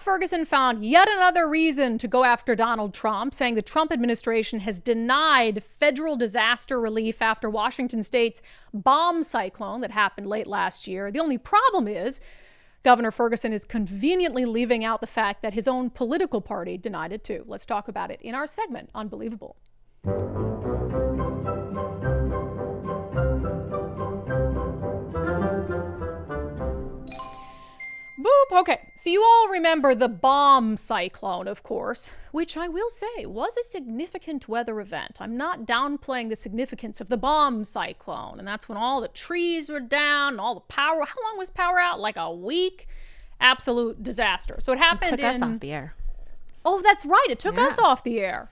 Ferguson found yet another reason to go after Donald Trump, saying the Trump administration has denied federal disaster relief after Washington state's bomb cyclone that happened late last year. The only problem is Governor Ferguson is conveniently leaving out the fact that his own political party denied it too. Let's talk about it in our segment, Unbelievable. Boop. Okay, so you all remember the bomb cyclone, of course, which I will say was a significant weather event. I'm not downplaying the significance of the bomb cyclone, and that's when all the trees were down and all the power. How long was power out? Like a week? Absolute disaster. So it happened. It took us off the air. Oh, that's right. It took us off the air.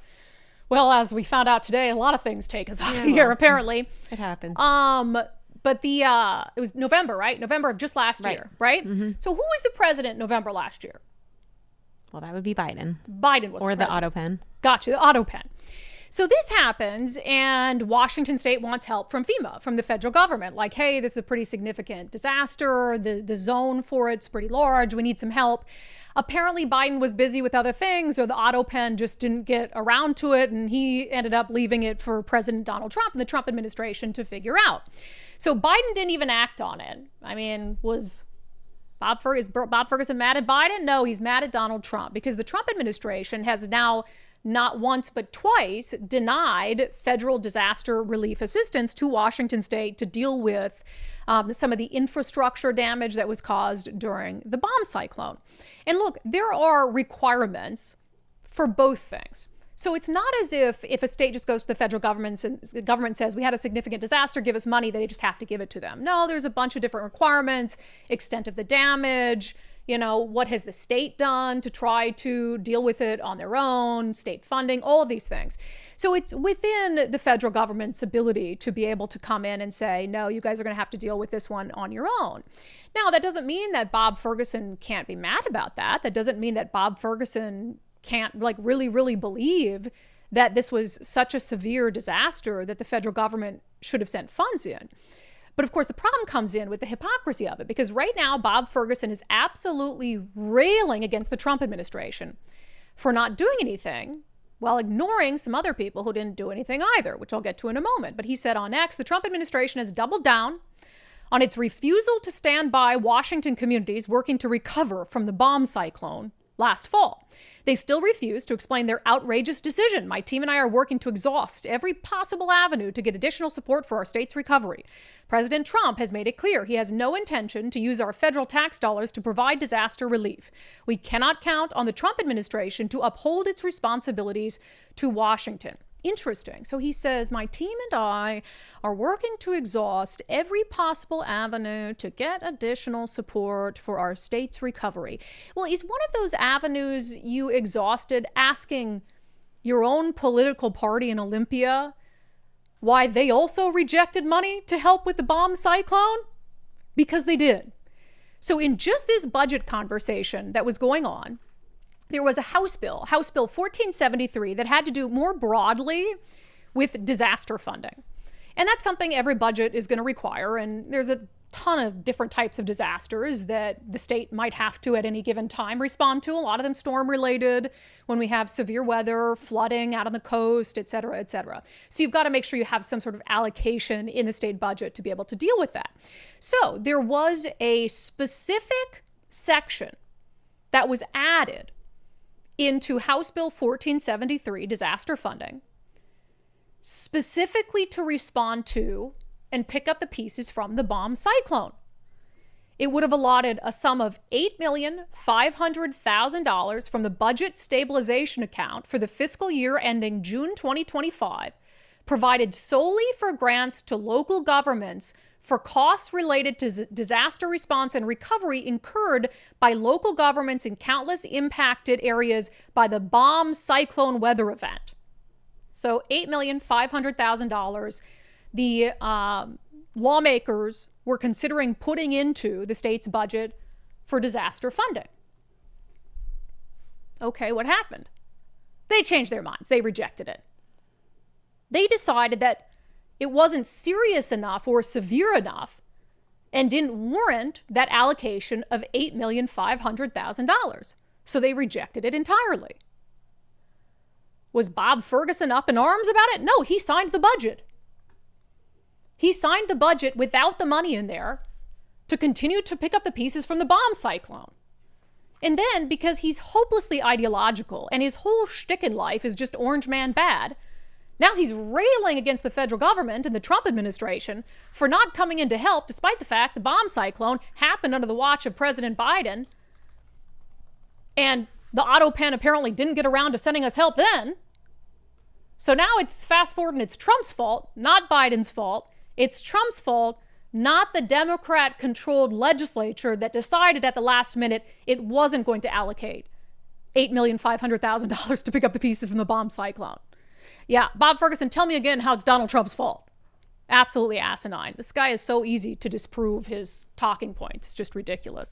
Well, as we found out today, a lot of things take us off the air, apparently. It happens. But it was November, right? November of just last year, right? Mm-hmm. So who was the president November last year? Well, that would be Biden. Biden was or the auto pen. Gotcha, the auto pen. So this happens, and Washington State wants help from FEMA, from the federal government. Like, hey, this is a pretty significant disaster. The zone for it's pretty large. We need some help. Apparently, Biden was busy with other things, or the auto pen just didn't get around to it, and he ended up leaving it for President Donald Trump and the Trump administration to figure out. So Biden didn't even act on it. I mean, was Bob Ferguson mad at Biden? No, he's mad at Donald Trump because the Trump administration has now not once but twice denied federal disaster relief assistance to Washington State to deal with some of the infrastructure damage that was caused during the bomb cyclone. And look, there are requirements for both things. So it's not as if a state just goes to the federal government and the government says, we had a significant disaster, give us money, they just have to give it to them. No, there's a bunch of different requirements, extent of the damage, what has the state done to try to deal with it on their own, state funding, all of these things. So it's within the federal government's ability to be able to come in and say, no, you guys are going to have to deal with this one on your own. Now, that doesn't mean that Bob Ferguson can't be mad about that. That doesn't mean that Bob Ferguson can't really believe that this was such a severe disaster that the federal government should have sent funds in. But of course, the problem comes in with the hypocrisy of it, because right now, Bob Ferguson is absolutely railing against the Trump administration for not doing anything while ignoring some other people who didn't do anything either, which I'll get to in a moment. But he said on X, the Trump administration has doubled down on its refusal to stand by Washington communities working to recover from the bomb cyclone last fall. They still refuse to explain their outrageous decision. My team and I are working to exhaust every possible avenue to get additional support for our state's recovery. President Trump has made it clear he has no intention to use our federal tax dollars to provide disaster relief. We cannot count on the Trump administration to uphold its responsibilities to Washington. Interesting. So he says, my team and I are working to exhaust every possible avenue to get additional support for our state's recovery. Well, is one of those avenues you exhausted asking your own political party in Olympia why they also rejected money to help with the bomb cyclone? Because they did. So in just this budget conversation that was going on, there was a House Bill 1473, that had to do more broadly with disaster funding. And that's something every budget is going to require. And there's a ton of different types of disasters that the state might have to at any given time respond to. A lot of them storm related, when we have severe weather, flooding out on the coast, et cetera, et cetera. So you've got to make sure you have some sort of allocation in the state budget to be able to deal with that. So there was a specific section that was added into House Bill 1473, disaster funding, specifically to respond to and pick up the pieces from the bomb cyclone. It would have allotted a sum of $8,500,000 from the budget stabilization account for the fiscal year ending June 2025, provided solely for grants to local governments for costs related to disaster response and recovery incurred by local governments in countless impacted areas by the bomb cyclone weather event. So $8,500,000 the lawmakers were considering putting into the state's budget for disaster funding. Okay, what happened? They changed their minds. They rejected it. They decided that it wasn't serious enough or severe enough and didn't warrant that allocation of $8,500,000. So they rejected it entirely. Was Bob Ferguson up in arms about it? No, he signed the budget. He signed the budget without the money in there to continue to pick up the pieces from the bomb cyclone. And then, because he's hopelessly ideological and his whole shtick in life is just orange man bad, now he's railing against the federal government and the Trump administration for not coming in to help, despite the fact the bomb cyclone happened under the watch of President Biden. And the auto pen apparently didn't get around to sending us help then. So now it's fast forward and it's Trump's fault, not Biden's fault. It's Trump's fault, not the Democrat-controlled legislature that decided at the last minute it wasn't going to allocate $8,500,000 to pick up the pieces from the bomb cyclone. Yeah, Bob Ferguson, tell me again how it's Donald Trump's fault. Absolutely asinine. This guy is so easy to disprove his talking points. It's just ridiculous.